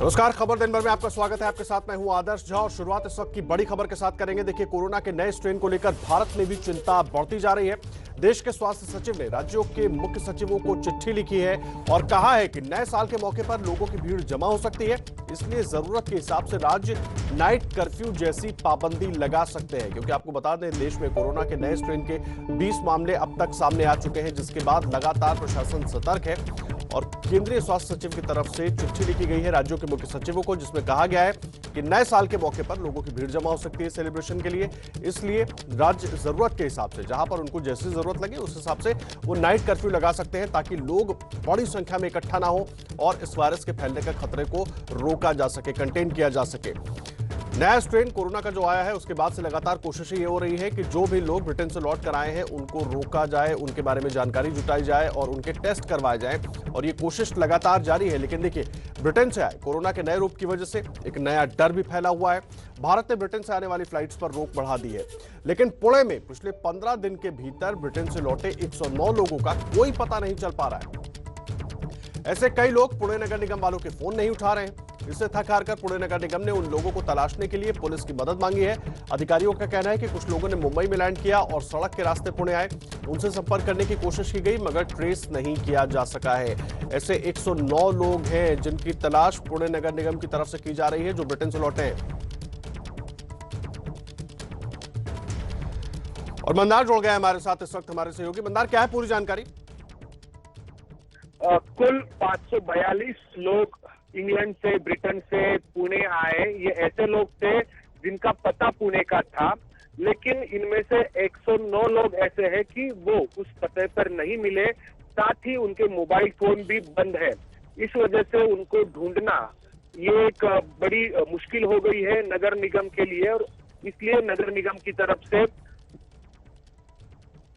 नमस्कार, खबर दिन भर में आपका स्वागत है। आपके साथ मैं हूं आदर्श झा और शुरुआत इस वक्त की बड़ी खबर के साथ करेंगे। देखिए, कोरोना के नए स्ट्रेन को लेकर भारत में भी चिंता बढ़ती जा रही है। देश के स्वास्थ्य सचिव ने राज्यों के मुख्य सचिवों को चिट्ठी लिखी है और कहा है कि नए साल के मौके पर लोगों की भीड़ जमा हो सकती है, इसलिए जरूरत के हिसाब से राज्य नाइट कर्फ्यू जैसी पाबंदी लगा सकते हैं। क्योंकि आपको बता दें, देश में कोरोना के नए स्ट्रेन के 20 मामले अब तक सामने आ चुके हैं, जिसके बाद लगातार प्रशासन सतर्क है और केंद्रीय स्वास्थ्य सचिव की तरफ से चिट्ठी लिखी गई है राज्यों के मुख्य सचिवों को, जिसमें कहा गया है कि नए साल के मौके पर लोगों की भीड़ जमा हो सकती है सेलिब्रेशन के लिए, इसलिए राज्य जरूरत के हिसाब से, जहां पर उनको जैसी जरूरत लगे उस हिसाब से वो नाइट कर्फ्यू लगा सकते हैं, ताकि लोग बड़ी संख्या में इकट्ठा ना हो और इस वायरस के फैलने के खतरे को रोका जा सके, कंटेन किया जा सके। नया स्ट्रेन कोरोना का जो आया है उसके बाद से लगातार कोशिशें ये हो रही है कि जो भी लोग ब्रिटेन से लौट कर आए हैं उनको रोका जाए, उनके बारे में जानकारी जुटाई जाए और उनके टेस्ट करवाए जाए, और ये कोशिश लगातार जारी है। लेकिन देखिए, ब्रिटेन से आए कोरोना के नए रूप की वजह से एक नया डर भी फैला हुआ है। भारत ने ब्रिटेन से आने वाली फ्लाइट्स पर रोक बढ़ा दी है, लेकिन पुणे में पिछले 15 दिन के भीतर ब्रिटेन से लौटे 109 लोगों का कोई पता नहीं चल पा रहा है। ऐसे कई लोग पुणे नगर निगम वालों के फोन नहीं उठा रहे हैं। इससे थक हार कर पुणे नगर निगम ने उन लोगों को तलाशने के लिए पुलिस की मदद मांगी है। अधिकारियों का कहना है कि कुछ लोगों ने मुंबई में लैंड किया और सड़क के रास्ते पुणे आए, उनसे संपर्क करने की कोशिश की गई मगर ट्रेस नहीं किया जा सका है। ऐसे 109 लोग हैं जिनकी तलाश पुणे नगर निगम की तरफ से की जा रही है, जो ब्रिटेन से लौटे हैं। और मंदार जुड़ गया हमारे साथ इस वक्त, हमारे सहयोगी। मंदार, क्या है पूरी जानकारी? कुल 542 लोग इंग्लैंड से, ब्रिटेन से पुणे आए। ये ऐसे लोग थे जिनका पता पुणे का था, लेकिन इनमें से 109 लोग ऐसे हैं कि वो उस पते पर नहीं मिले, साथ ही उनके मोबाइल फोन भी बंद है। इस वजह से उनको ढूंढना ये एक बड़ी मुश्किल हो गई है नगर निगम के लिए, और इसलिए नगर निगम की तरफ से,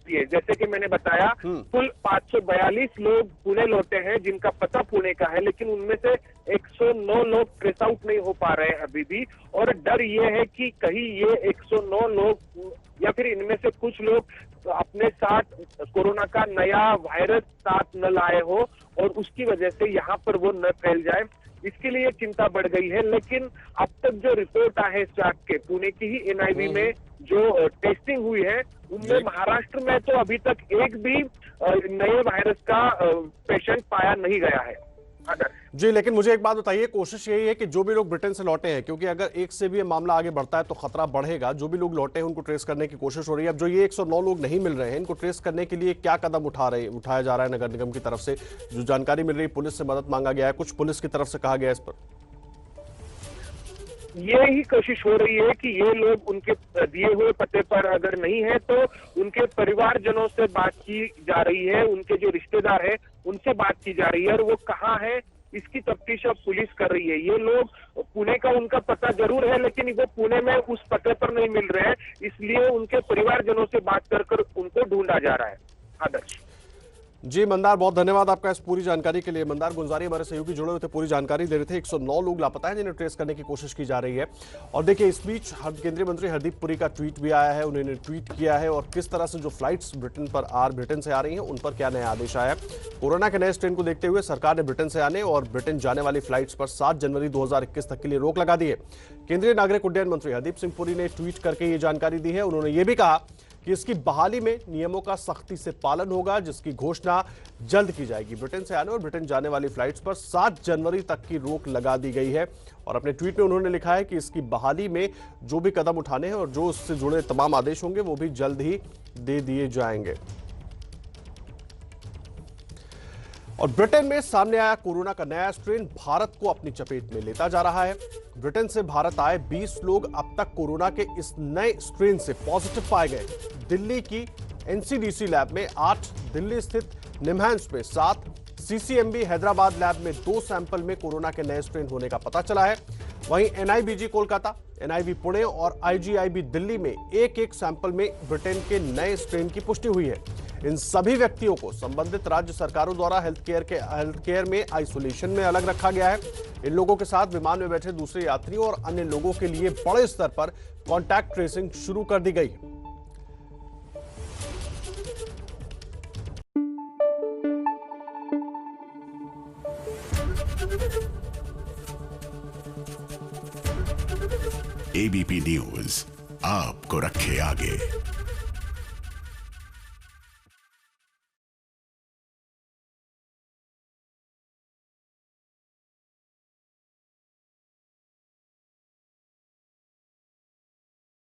जैसे कि मैंने बताया, कुल 542 लोग पुणे लौटे हैं जिनका पता पुणे का है, लेकिन उनमें से 109 लोग ट्रेस आउट नहीं हो पा रहे हैं अभी भी। और डर ये है कि कहीं ये 109 लोग या फिर इनमें से कुछ लोग अपने साथ कोरोना का नया वायरस साथ न लाए हो और उसकी वजह से यहाँ पर वो न फैल जाए, इसके लिए चिंता बढ़ गई है। लेकिन अब तक जो रिपोर्ट आए जाग के पुणे की ही एनआईवी में जो टेस्टिंग हुई है, उनमें महाराष्ट्र में तो अभी तक एक भी नए वायरस का पेशेंट पाया नहीं गया है। जी, लेकिन मुझे एक बात बताइए, कोशिश यही है कि जो भी लोग ब्रिटेन से लौटे हैं, क्योंकि अगर एक से भी मामला आगे बढ़ता है तो खतरा बढ़ेगा, जो भी लोग लौटे हैं उनको ट्रेस करने की कोशिश हो रही है। अब जो ये 109 लोग नहीं मिल रहे हैं, इनको ट्रेस करने के लिए क्या कदम उठाया जा रहा है नगर निगम की तरफ से? जो जानकारी मिल रही है, पुलिस से मदद मांगा गया है, कुछ पुलिस की तरफ से कहा गया है इस पर? ये ही कोशिश हो रही है कि ये लोग उनके दिए हुए पते पर अगर नहीं है तो उनके परिवारजनों से बात की जा रही है, उनके जो रिश्तेदार है उनसे बात की जा रही है, और वो कहाँ है इसकी तफ्तीश अब पुलिस कर रही है। ये लोग पुणे का उनका पता जरूर है, लेकिन वो पुणे में उस पते पर नहीं मिल रहे हैं, इसलिए उनके परिवारजनों से बात कर उनको ढूंढा जा रहा है। आदर्श जी मंदार, बहुत धन्यवाद आपका इस पूरी जानकारी के लिए। मंदार गुंजारी हमारे सहयोगी जुड़े हुए थे, पूरी जानकारी दे रहे थे। 109 लोग लापता हैं जिन्हें ट्रेस करने की कोशिश की जा रही है। और देखिए, इस बीच केंद्रीय मंत्री हरदीप पुरी का ट्वीट भी आया है, उन्होंने ट्वीट किया है और किस तरह से जो फ्लाइट्स ब्रिटेन से आ रही हैं उन पर क्या नया आदेश आया है। कोरोना के नए स्ट्रेन को देखते हुए सरकार ने ब्रिटेन से आने और ब्रिटेन जाने वाली फ्लाइट्स पर 7 जनवरी 2021 तक के लिए रोक लगा दी है। केंद्रीय नागरिक उड्डयन मंत्री हरदीप सिंह पुरी ने ट्वीट करके ये जानकारी दी है। उन्होंने ये भी कहा कि इसकी बहाली में नियमों का सख्ती से पालन होगा, जिसकी घोषणा जल्द की जाएगी। ब्रिटेन से आने और ब्रिटेन जाने वाली फ्लाइट्स पर 7 जनवरी तक की रोक लगा दी गई है। और अपने ट्वीट में उन्होंने लिखा है कि इसकी बहाली में जो भी कदम उठाने हैं और जो उससे जुड़े तमाम आदेश होंगे वो भी जल्द ही दे दिए जाएंगे। और ब्रिटेन में सामने आया कोरोना का नया स्ट्रेन भारत को अपनी चपेट में लेता जा रहा है। ब्रिटेन से भारत आए 20 लोग अब तक कोरोना के इस नए स्ट्रेन से पॉजिटिव पाए गए। दिल्ली की एनसीडीसी लैब में 8, दिल्ली स्थित निमहांस में 7, सीसीएमबी हैदराबाद लैब में 2 सैंपल में कोरोना के नए स्ट्रेन होने का पता चला है। वहीं एनआईबीजी कोलकाता, एनआईवी पुणे और आईजीआईबी दिल्ली में एक सैंपल में ब्रिटेन के नए स्ट्रेन की पुष्टि हुई है। इन सभी व्यक्तियों को संबंधित राज्य सरकारों द्वारा हेल्थ केयर में आइसोलेशन में अलग रखा गया है। इन लोगों के साथ विमान में बैठे दूसरे यात्रियों और अन्य लोगों के लिए बड़े स्तर पर कॉन्टैक्ट ट्रेसिंग शुरू कर दी गई है। एबीपी न्यूज आपको रखे आगे।